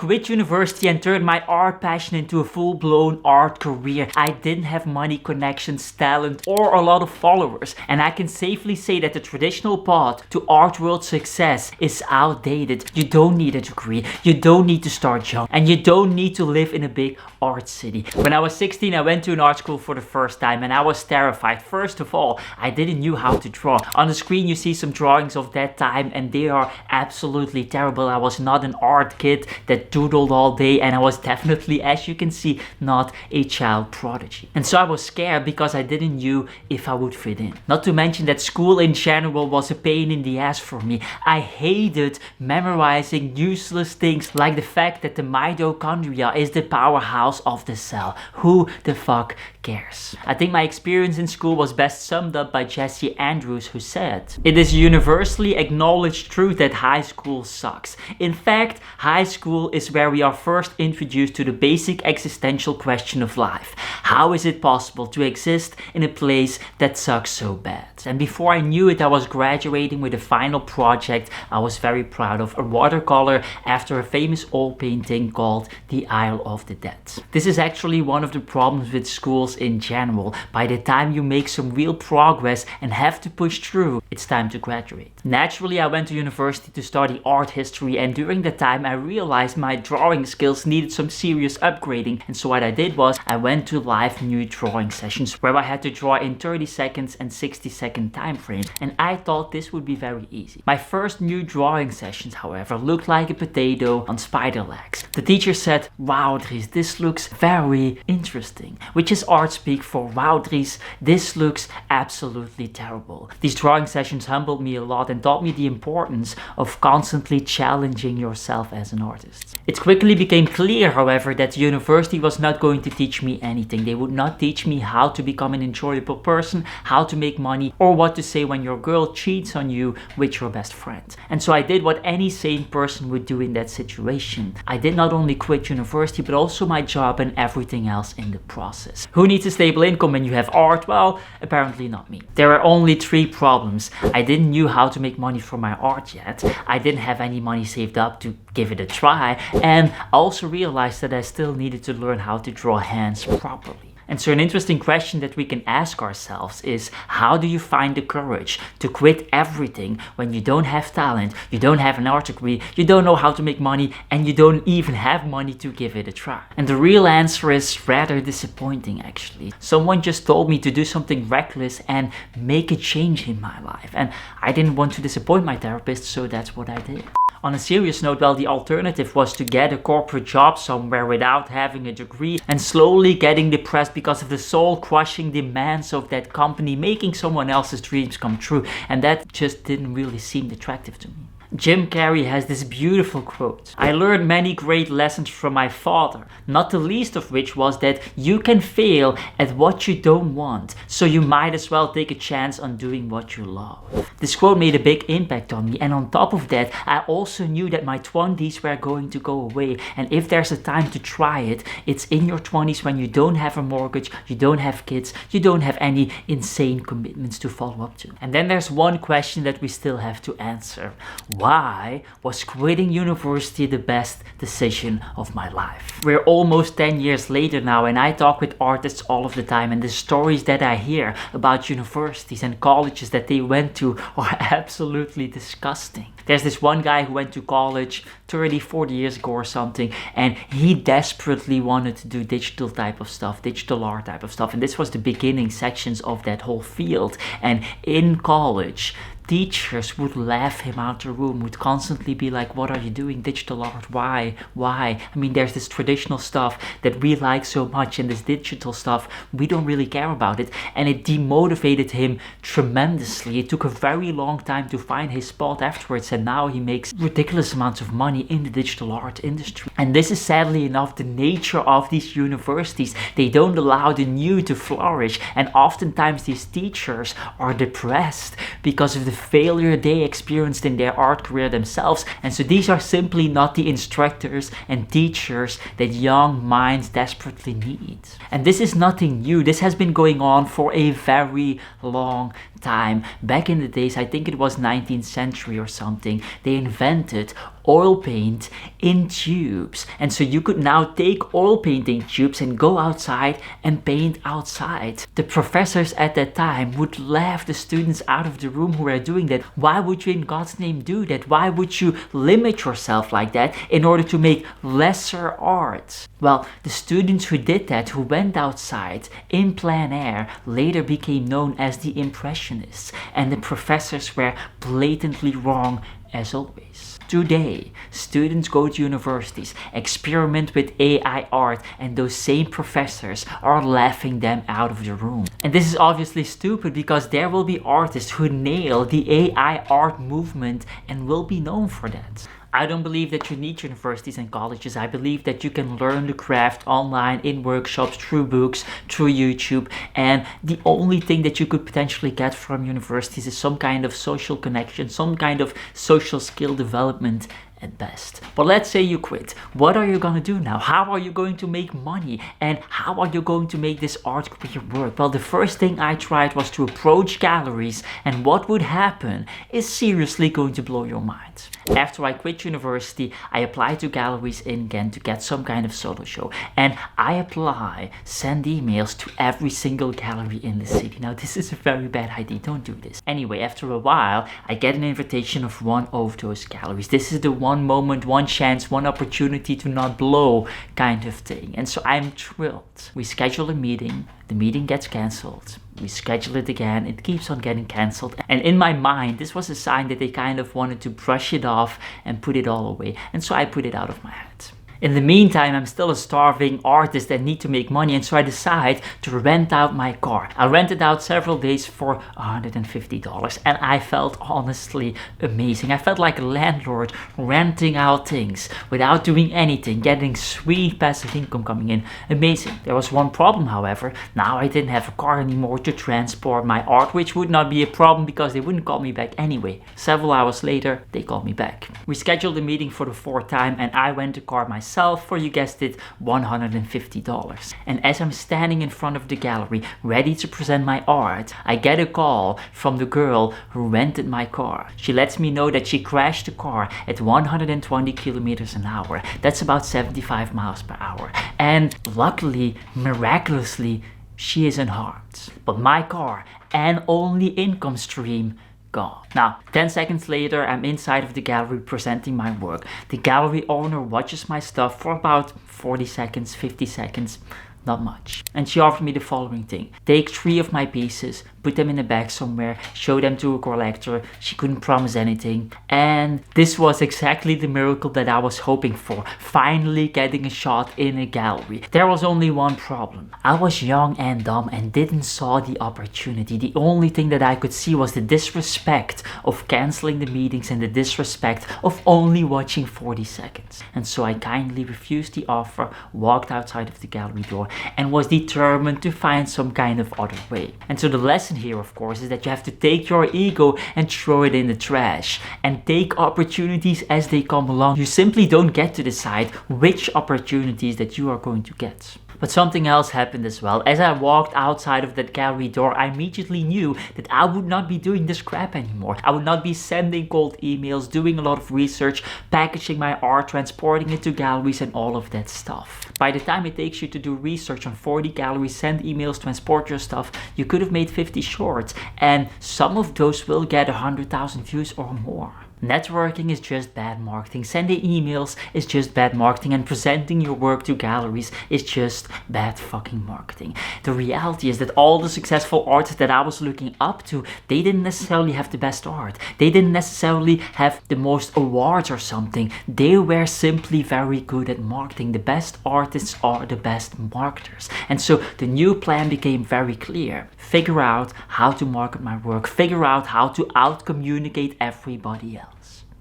quit university and turned my art passion into a full-blown art career. I didn't have money, connections, talent, or a lot of followers. And I can safely say that the traditional path to art world success is outdated. You don't need a degree, you don't need to start young, and you don't need to live in a big art city. When I was 16, I went to an art school for the first time and I was terrified. First of all, I didn't know how to draw. On the screen you see some drawings of that time and they are absolutely terrible. I was not an art kid that doodled all day, and I was definitely, as you can see, not a child prodigy. And so I was scared because I didn't know if I would fit in. Not to mention that school in general was a pain in the ass for me. I hated memorizing useless things like the fact that the mitochondria is the powerhouse of the cell. Who the fuck cares? I think my experience in school was best summed up by Jesse Andrews, who said, "It is universally acknowledged truth that high school sucks. In fact, high school is where we are first introduced to the basic existential question of life. How is it possible to exist in a place that sucks so bad?" And before I knew it, I was graduating with a final project I was very proud of, a watercolor after a famous oil painting called The Isle of the Dead. This is actually one of the problems with schools in general. By the time you make some real progress and have to push through, it's time to graduate. Naturally, I went to university to study art history, and during that time I realized my drawing skills needed some serious upgrading. And so what I did was I went to live nude drawing sessions where I had to draw in 30 seconds and 60-second time frames, and I thought this would be very easy. My first nude drawing sessions, however, looked like a potato on spider legs. The teacher said, "Wow, Dries, this looks very interesting," which is art speak for "Wow, Dries, this looks absolutely terrible." These drawing sessions humbled me a lot and taught me the importance of constantly challenging yourself as an artist. It quickly became clear, however, that the university was not going to teach me anything. They would not teach me how to become an enjoyable person, how to make money, or what to say when your girl cheats on you with your best friend. And so I did what any sane person would do in that situation. I did not only quit university, but also my job and everything else in the process. Who needs a stable income when you have art? Well, apparently not me. There are only 3 problems. I didn't know how to make money from my art yet. I didn't have any money saved up to give it a try. And I also realized that I still needed to learn how to draw hands properly. And so an interesting question that we can ask ourselves is, how do you find the courage to quit everything when you don't have talent, you don't have an art degree, you don't know how to make money, and you don't even have money to give it a try? And the real answer is rather disappointing, actually. Someone just told me to do something reckless and make a change in my life. And I didn't want to disappoint my therapist, so that's what I did. On a serious note, well, the alternative was to get a corporate job somewhere without having a degree and slowly getting depressed because of the soul-crushing demands of that company, making someone else's dreams come true. And that just didn't really seem attractive to me. Jim Carrey has this beautiful quote: "I learned many great lessons from my father, not the least of which was that you can fail at what you don't want, so you might as well take a chance on doing what you love." This quote made a big impact on me, and on top of that, I also knew that my 20s were going to go away, and if there's a time to try it, it's in your 20s when you don't have a mortgage, you don't have kids, you don't have any insane commitments to follow up to. And then there's one question that we still have to answer. Why was quitting university the best decision of my life? We're almost 10 years later now, and I talk with artists all of the time, and the stories that I hear about universities and colleges that they went to are absolutely disgusting. There's this one guy who went to college 30, 40 years ago or something, and he desperately wanted to do digital type of stuff, digital art type of stuff, and this was the beginning sections of that whole field. And in college, teachers would laugh him out the room, would constantly be like, "What are you doing? Digital art? Why? Why? I mean, there's this traditional stuff that we like so much, and this digital stuff, we don't really care about it." And it demotivated him tremendously. It took a very long time to find his spot afterwards, and now he makes ridiculous amounts of money in the digital art industry. And this is sadly enough the nature of these universities. They don't allow the new to flourish, and oftentimes these teachers are depressed because of the failure they experienced in their art career themselves. And so these are simply not the instructors and teachers that young minds desperately need. And this is nothing new. This has been going on for a very long time. Back in the days, I think it was 19th century or something, they invented oil paint in tubes. And so you could now take oil painting tubes and go outside and paint outside. The professors at that time would laugh the students out of the room who were doing that. Why would you in God's name do that? Why would you limit yourself like that in order to make lesser art? Well, the students who did that, who went outside in plein air, later became known as the Impressionists, and the professors were blatantly wrong as always. Today, students go to universities, experiment with AI art, and those same professors are laughing them out of the room. And this is obviously stupid because there will be artists who nail the AI art movement and will be known for that. I don't believe that you need universities and colleges. I believe that you can learn the craft online, in workshops, through books, through YouTube. And the only thing that you could potentially get from universities is some kind of social connection, some kind of social skill development at best. But let's say you quit. What are you gonna do now? How are you going to make money? And how are you going to make this art career work? Well, the first thing I tried was to approach galleries, and what would happen is seriously going to blow your mind. After I quit university, I applied to galleries in Ghent to get some kind of solo show. And I send emails to every single gallery in the city. Now, this is a very bad idea. Don't do this. Anyway, after a while, I get an invitation of one of those galleries. This is the one moment, one chance, one opportunity to not blow kind of thing. And so I'm thrilled. We schedule a meeting. The meeting gets cancelled. We schedule it again. It keeps on getting cancelled. And in my mind, this was a sign that they kind of wanted to brush it off and put it all away. And so I put it out of my head. In the meantime, I'm still a starving artist that need to make money, and so I decide to rent out my car. I rented out several days for $150, and I felt honestly amazing. I felt like a landlord renting out things without doing anything, getting sweet passive income coming in. Amazing. There was one problem, however. Now I didn't have a car anymore to transport my art, which would not be a problem because they wouldn't call me back anyway. Several hours later, they called me back. We scheduled a meeting for the fourth time, and I went to car myself for, you guessed it, $150. And as I'm standing in front of the gallery ready to present my art, I get a call from the girl who rented my car. She lets me know that she crashed the car at 120 kilometers an hour. That's about 75 miles per hour. And luckily, miraculously, she isn't harmed. But my car and only income stream gone. Now, 10 seconds later, I'm inside of the gallery presenting my work. The gallery owner watches my stuff for about 40 seconds, 50 seconds, not much. And she offered me the following thing. Take 3 of my pieces, put them in a bag somewhere, show them to a collector. She couldn't promise anything. And this was exactly the miracle that I was hoping for. Finally getting a shot in a gallery. There was only one problem. I was young and dumb and didn't saw the opportunity. The only thing that I could see was the disrespect of canceling the meetings and the disrespect of only watching 40 seconds. And so I kindly refused the offer, walked outside of the gallery door, and was determined to find some kind of other way. And so the lesson here, of course, is that you have to take your ego and throw it in the trash and take opportunities as they come along. You simply don't get to decide which opportunities that you are going to get. But something else happened as well. As I walked outside of that gallery door, I immediately knew that I would not be doing this crap anymore. I would not be sending cold emails, doing a lot of research, packaging my art, transporting it to galleries and all of that stuff. By the time it takes you to do research on 40 galleries, send emails, transport your stuff, you could have made 50 shorts, and some of those will get 100,000 views or more. Networking is just bad marketing, sending emails is just bad marketing, and presenting your work to galleries is just bad fucking marketing. The reality is that all the successful artists that I was looking up to, they didn't necessarily have the best art. They didn't necessarily have the most awards or something. They were simply very good at marketing. The best artists are the best marketers. And so the new plan became very clear. Figure out how to market my work. Figure out how to out-communicate everybody else.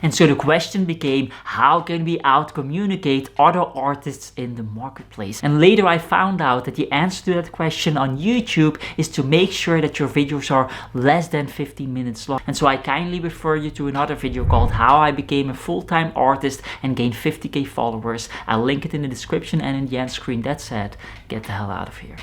And so the question became, how can we out-communicate other artists in the marketplace? And later I found out that the answer to that question on YouTube is to make sure that your videos are less than 15 minutes long. And so I kindly refer you to another video called How I Became a Full-Time Artist and Gained 50k followers. I'll link it in the description and in the end screen. That said, get the hell out of here.